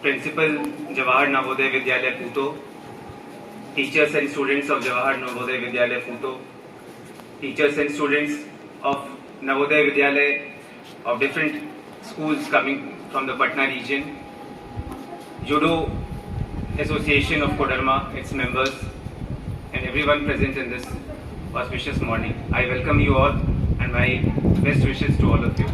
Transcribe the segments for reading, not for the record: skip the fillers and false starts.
Principal Jawahar Navodaya Vidyalaya Puto, teachers and students of Jawahar Navodaya Vidyalaya Puto, teachers and students of Navodaya Vidyalaya of different schools coming from the Patna region, Judo Association of Kodarma, its members, and everyone present in this auspicious morning. I welcome you all and my best wishes to all of you.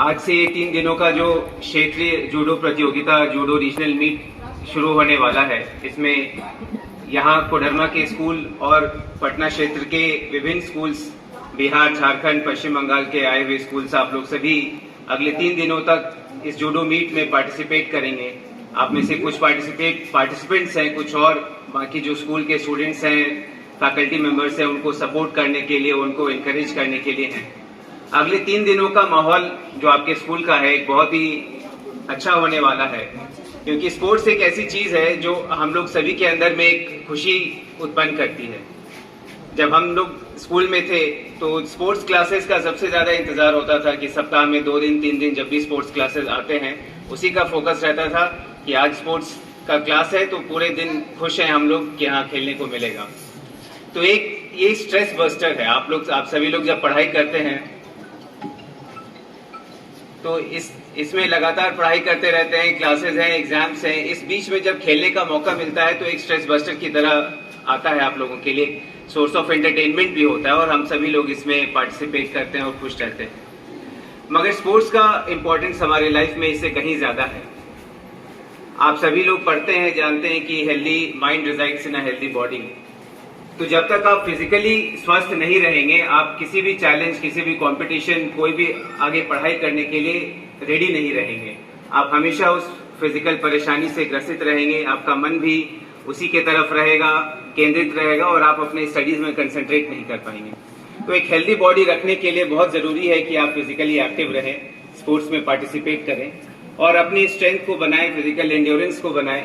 आज से 3 दिनों का जो क्षेत्रीय judo प्रतियोगिता judo regional meet शुरू होने वाला है, इसमें यहाँ कोडरमा के स्कूल और पटना क्षेत्र के विभिन्न स्कूल्स, बिहार, झारखंड, पश्चिम बंगाल के आए हुए स्कूल्स, आप लोग सभी अगले 3 दिनों तक इस जूडो मीट में पार्टिसिपेट करेंगे। आप में से कुछ पार्टिसिपेंट्स हैं, कुछ और बाकी जो स्कूल के स्टूडेंट्स हैं, फैकल्टी मेंबर्स हैं, उनको सपोर्ट करने के लिए, उनको इनकरेज करने के लिए हैं। अगले 3 दिनों का माहौल जो आपके स्कूल का है बहुत ही अच्छा होने वाला है, क्योंकि स्पोर्ट्स एक ऐसी चीज है जो हम लोग सभी के अंदर में एक खुशी उत्पन्न करती है। जब हम लोग स्कूल में थे तो स्पोर्ट्स क्लासेस का सबसे ज्यादा इंतजार होता था कि सप्ताह में 2 दिन 3 दिन जब भी स्पोर्ट्स क्लासेस आते हैं, उसी का फोकस रहता था कि आज स्पोर्ट्स का क्लास है तो पूरे दिन खुश हैं हम लोग कि हाँ खेलने को मिलेगा। तो एक ये स्ट्रेस बस्टर है। आप सभी लोग जब पढ़ाई करते हैं तो इसमें लगातार पढ़ाई करते रहते हैं, क्लासेस हैं, एग्जाम्स हैं, इस बीच में जब खेलने का मौका मिलता है तो एक स्ट्रेस बस्टर की तरह आता है, आप लोगों के लिए सोर्स ऑफ एंटरटेनमेंट भी होता है और हम सभी लोग इसमें पार्टिसिपेट करते हैं और खुश रहते हैं। मगर स्पोर्ट्स का इम्पोर्टेंस हमारी लाइफ में इससे कहीं ज्यादा है। आप सभी लोग पढ़ते हैं, जानते हैं कि healthy mind resides in a healthy body. तो जब तक आप फिजिकली स्वस्थ नहीं रहेंगे, आप किसी भी चैलेंज, किसी भी कंपटीशन, कोई भी आगे पढ़ाई करने के लिए रेडी नहीं रहेंगे। आप हमेशा उस फिजिकल परेशानी से ग्रसित रहेंगे, आपका मन भी उसी के तरफ रहेगा, केंद्रित रहेगा और आप अपने स्टडीज में कंसंट्रेट नहीं कर पाएंगे। तो एक हेल्दी बॉडी रखने के लिए बहुत जरूरी है कि आप फिजिकली एक्टिव रहें, स्पोर्ट्स में पार्टिसिपेट करें और अपनी स्ट्रेंथ को बनाएं, फिजिकल एंड्योरेंस को बनाएं।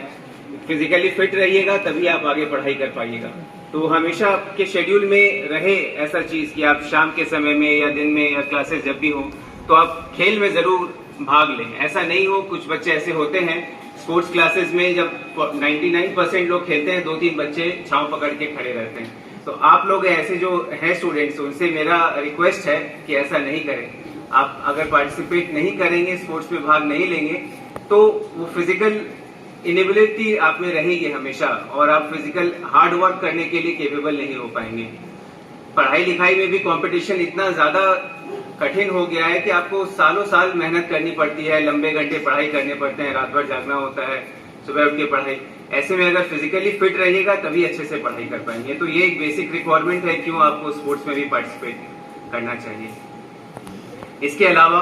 फिजिकली फिट रहिएगा तभी आप आगे पढ़ाई कर पाइएगा। तो हमेशा आपके शेड्यूल में रहे ऐसा चीज कि आप शाम के समय में या दिन में या क्लासेस जब भी हो तो आप खेल में जरूर भाग लें। ऐसा नहीं हो, कुछ बच्चे ऐसे होते हैं स्पोर्ट्स क्लासेस में जब 99% लोग खेलते हैं, 2-3 बच्चे छांव पकड़ के खड़े रहते हैं। तो आप लोग ऐसे जो है स्टूडेंट्स, उनसे मेरा रिक्वेस्ट है कि ऐसा नहीं करें। आप अगर पार्टिसिपेट नहीं करेंगे, स्पोर्ट्स में भाग नहीं लेंगे तो वो फिजिकल इनेबिलिटी आप में रहेगी हमेशा और आप फिजिकल हार्ड वर्क करने के लिए केपेबल नहीं हो पाएंगे। पढ़ाई लिखाई में भी कंपटीशन इतना ज्यादा कठिन हो गया है कि आपको सालों साल मेहनत करनी पड़ती है, लंबे घंटे पढ़ाई करने पड़ते हैं, रात भर जागना होता है, सुबह उठ के पढ़ाई। ऐसे में अगर फिजिकली फिट रहिएगा तभी अच्छे से पढ़ाई कर पाएंगे। तो ये एक बेसिक रिक्वायरमेंट है क्यों आपको स्पोर्ट्स में भी पार्टिसिपेट करना चाहिए। इसके अलावा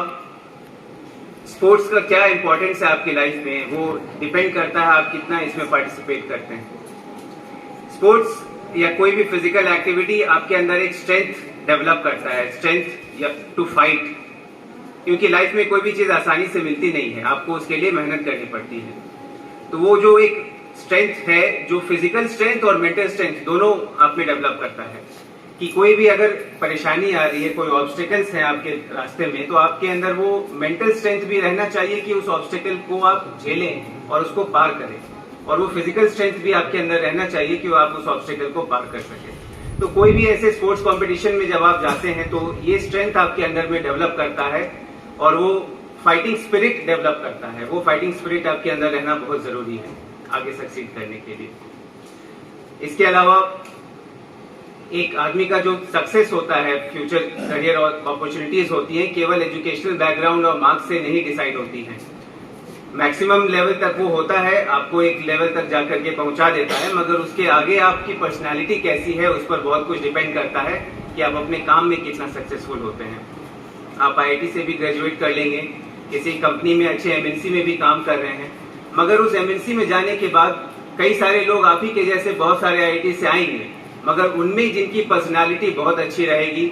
स्पोर्ट्स का क्या इंपॉर्टेंस है आपकी लाइफ में, वो डिपेंड करता है आप कितना इसमें पार्टिसिपेट करते हैं। स्पोर्ट्स या कोई भी फिजिकल एक्टिविटी आपके अंदर एक स्ट्रेंथ डेवलप करता है, स्ट्रेंथ या टू फाइट, क्योंकि लाइफ में कोई भी चीज आसानी से मिलती नहीं है, आपको उसके लिए मेहनत करनी पड़ती है। तो वो जो एक स्ट्रेंथ है, जो फिजिकल स्ट्रेंथ और मेंटल स्ट्रेंथ दोनों आप में डेवलप करता है कि कोई भी अगर परेशानी आ रही है, कोई ऑब्स्टेकल्स है आपके रास्ते में, तो आपके अंदर वो मेंटल स्ट्रेंथ भी रहना चाहिए कि उस ऑब्स्टेकल को आप झेलें और उसको पार करें, और वो फिजिकल स्ट्रेंथ भी आपके अंदर रहना चाहिए कि आप उस ऑब्स्टेकल को पार कर सकें। तो कोई भी ऐसे स्पोर्ट्स कंपटीशन में जब आप जाते हैं तो ये स्ट्रेंथ आपके अंदर में डेवलप करता है और वो फाइटिंग स्पिरिट डेवलप करता है। वो फाइटिंग स्पिरिट आपके अंदर रहना बहुत जरूरी है आगे सक्सीड करने के लिए। इसके अलावा एक आदमी का जो सक्सेस होता है, फ्यूचर करियर और अपॉर्चुनिटीज होती हैं, केवल एजुकेशनल बैकग्राउंड और मार्क्स से नहीं डिसाइड होती हैं। मैक्सिमम लेवल तक वो होता है, आपको एक लेवल तक जाकर के पहुंचा देता है, मगर उसके आगे आपकी पर्सनालिटी कैसी है उस पर बहुत कुछ डिपेंड करता है कि आप अपने काम में कितना सक्सेसफुल होते हैं। आप आईआईटी से भी ग्रेजुएट कर लेंगे, किसी कंपनी में अच्छे एमएनसी में भी काम कर रहे हैं, मगर उस एमएनसी में जाने के बाद कई सारे लोग आप ही के जैसे बहुत सारे आईआईटी से आएंगे, मगर उनमें जिनकी पर्सनालिटी बहुत अच्छी रहेगी,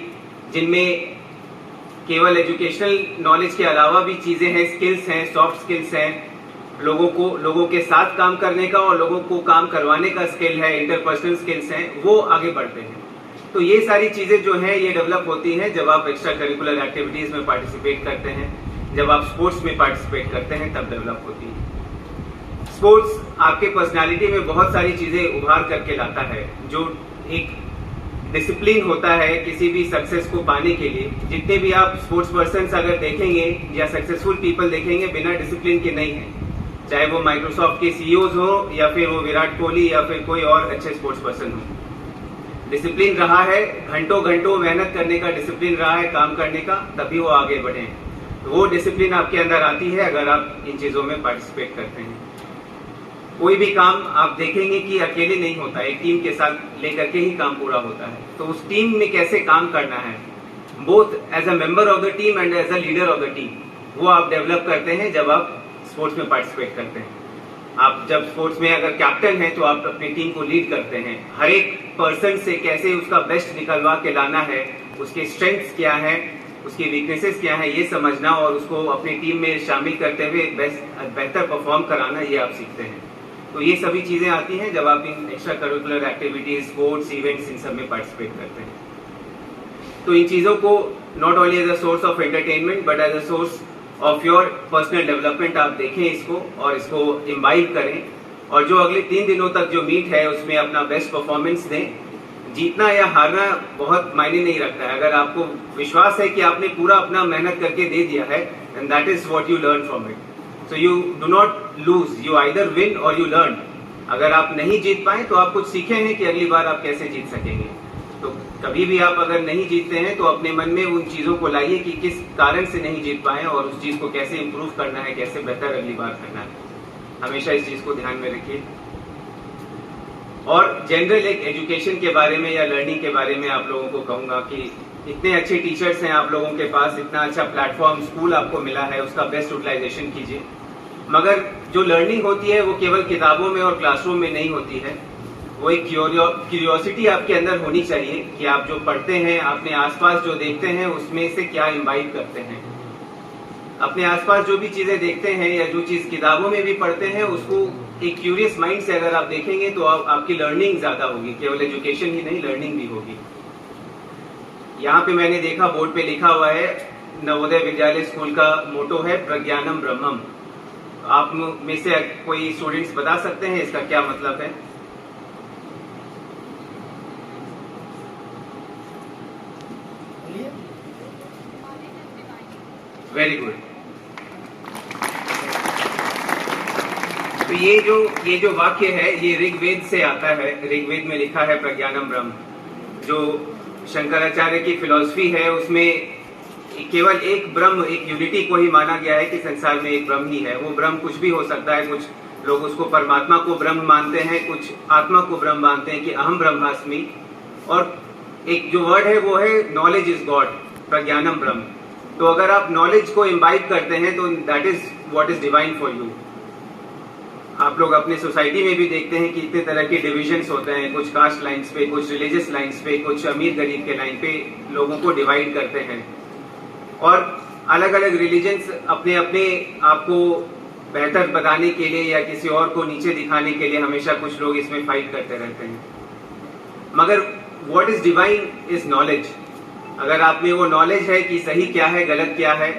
जिनमें केवल एजुकेशनल नॉलेज के अलावा भी चीजें हैं, स्किल्स हैं, सॉफ्ट स्किल्स हैं, लोगों के साथ काम करने का और लोगों को काम करवाने का स्किल है, इंटरपर्सनल स्किल्स हैं, वो आगे बढ़ते हैं। तो ये सारी चीजें जो हैं ये डेवलप होती हैं जब आप एक्स्ट्रा करिकुलर एक्टिविटीज में पार्टिसिपेट करते हैं, जब आप स्पोर्ट्स में पार्टिसिपेट करते हैं, तब डेवलप होती है। स्पोर्ट्स आपके पर्सनालिटी में बहुत सारी चीजें उभार करके लाता है। जो एक डिसिप्लिन होता है किसी भी सक्सेस को पाने के लिए, जितने भी आप स्पोर्ट्स पर्सन अगर देखेंगे या सक्सेसफुल पीपल देखेंगे, बिना डिसिप्लिन के नहीं है। चाहे वो माइक्रोसॉफ्ट के सीईओज हो या फिर वो विराट कोहली या फिर कोई और अच्छे स्पोर्ट्स पर्सन हो। डिसिप्लिन रहा है, घंटों घंटों मेहनत करने का डिसिप्लिन रहा है काम करने का, तभी वो आगे बढ़े। तो वो डिसिप्लिन आपके अंदर आती है अगर आप इन चीजों में पार्टिसिपेट करते हैं। कोई भी काम आप देखेंगे कि अकेले नहीं होता, एक टीम के साथ लेकर के ही काम पूरा होता है। तो उस टीम में कैसे काम करना है, both as a member of the team and as a leader of the team, वो आप डेवलप करते हैं जब आप स्पोर्ट्स में पार्टिसिपेट करते हैं। आप जब स्पोर्ट्स में अगर कैप्टन हैं तो आप अपनी टीम को लीड करते हैं। हर एक पर्सन से कैसे उसका बेस्ट निकलवा के लाना है, उसके स्ट्रेंथ्स क्या है, उसकी वीकनेसेस क्या है, ये समझना और उसको अपनी टीम में शामिल करते हुए बेहतर परफॉर्म कराना, ये आप सीखते हैं। तो ये सभी चीजें आती हैं जब आप इन extra curricular activities, sports, events, इन सब में पार्टिसिपेट करते हैं। तो इन चीजों को not only as a source of entertainment but as a source of your personal development आप देखें इसको और इसको इम्बाइब करें, और जो अगले 3 दिनों तक जो मीट है उसमें अपना बेस्ट परफॉर्मेंस दें। जीतना या हारना बहुत मायने नहीं रखता है, अगर आपको विश्वास है कि आपने पूरा अपना मेहनत करके दे दिया है, and that is what you learn from it. So you do not lose, you either win or you learn. अगर आप नहीं जीत पाए तो आप कुछ सीखे हैं कि अगली बार आप कैसे जीत सकेंगे। तो कभी भी आप अगर नहीं जीतते हैं तो अपने मन में उन चीजों को लाइए कि किस कारण से नहीं जीत पाए और उस चीज को कैसे इंप्रूव करना है, कैसे बेहतर अगली बार करना है। हमेशा इस चीज को ध्यान में रखिए। और जनरल एक एजुकेशन के बारे में या लर्निंग के बारे में आप लोगों को कहूंगा कि इतने अच्छे टीचर्स हैं आप लोगों के पास, इतना अच्छा प्लेटफॉर्म स्कूल आपको मिला है, उसका बेस्ट यूटिलाइजेशन कीजिए। मगर जो लर्निंग होती है वो केवल किताबों में और क्लासरूम में नहीं होती है। वो एक क्यूरियोसिटी आपके अंदर होनी चाहिए कि आप जो पढ़ते हैं, अपने आसपास जो देखते हैं, उसमें से क्या इम्बाइब करते हैं। अपने आसपास जो भी चीजें देखते हैं या जो चीज किताबों में भी पढ़ते हैं, उसको एक क्यूरियस माइंड से अगर आप देखेंगे तो आपकी लर्निंग ज्यादा होगी, केवल एजुकेशन ही नहीं, लर्निंग भी होगी। यहाँ पे मैंने देखा बोर्ड पे लिखा हुआ है, नवोदय विद्यालय स्कूल का मोटो है प्रज्ञानम ब्रह्मम। आप में से कोई स्टूडेंट्स बता सकते हैं इसका क्या मतलब है? Very good. तो ये जो वाक्य है ये ऋग्वेद से आता है। ऋग्वेद में लिखा है प्रज्ञानम ब्रह्म। जो शंकराचार्य की फिलॉसफी है उसमें केवल एक ब्रह्म, एक यूनिटी को ही माना गया है कि संसार में एक ब्रह्म ही है। वो ब्रह्म कुछ भी हो सकता है। कुछ लोग उसको परमात्मा को ब्रह्म मानते हैं, कुछ आत्मा को ब्रह्म मानते हैं कि अहम ब्रह्मास्मि। और एक जो वर्ड है वो है नॉलेज इज गॉड, प्रज्ञानम ब्रह्म। तो अगर आप नॉलेज को इम्बाइब करते हैं तो that is what is divine for you. आप लोग अपने सोसाइटी में भी देखते हैं कि इतने तरह के डिविजन्स होते हैं, कुछ कास्ट लाइन्स पे, कुछ रिलीजियस लाइन्स पे, कुछ अमीर गरीब के लाइन पे लोगों को डिवाइड करते हैं। और अलग अलग रिलीजन्स अपने अपने आप को बेहतर बताने के लिए या किसी और को नीचे दिखाने के लिए हमेशा कुछ लोग इसमें फाइट करते रहते हैं। मगर what is divine is knowledge. अगर आप में वो नॉलेज है कि सही क्या है, गलत क्या है,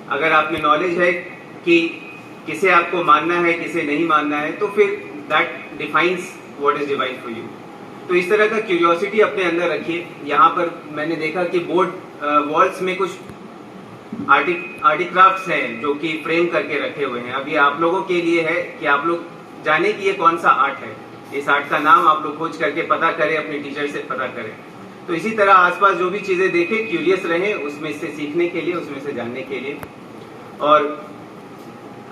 अगर आप में नॉलेज है कि किसे आपको मानना है, किसे नहीं मानना है, तो फिर that defines what is divine for you. तो इस तरह का क्यूरियोसिटी अपने अंदर रखिए। यहाँ पर मैंने देखा कि बोर्ड वॉल्स में कुछ आर्टिक्राफ्ट्स हैं जो कि फ्रेम करके रखे हुए हैं। अब ये आप लोगों के लिए है कि आप लोग जाने कि ये कौन सा आर्ट है। इस आर्ट का नाम आप लोग खोज करके पता करें, अपने टीचर से पता करें। तो इसी तरह आसपास जो भी चीजें देखें, क्यूरियस रहें उसमें से सीखने के लिए, उसमें से जानने के लिए। और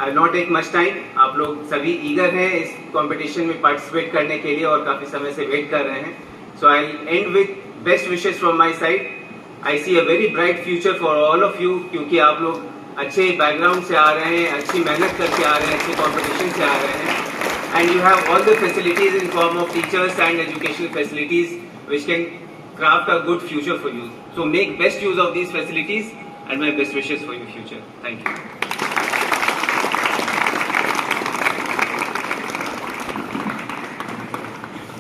I will not take much time. आप लोग सभी ईगर हैं इस कंपटीशन में पार्टिसिपेट करने के लिए और काफी समय से वेट कर रहे हैं। So I will end with best wishes from my side. I see a very bright future for all of you, क्योंकि आप लोग अच्छे बैकग्राउंड से आ रहे हैं, अच्छी मेहनत करके आ रहे हैं, अच्छे कॉम्पिटिशन से आ रहे हैं। And you have all the facilities in form of teachers and educational facilities which can craft a good future for you. So make best use of these facilities and my best wishes for your future. Thank you.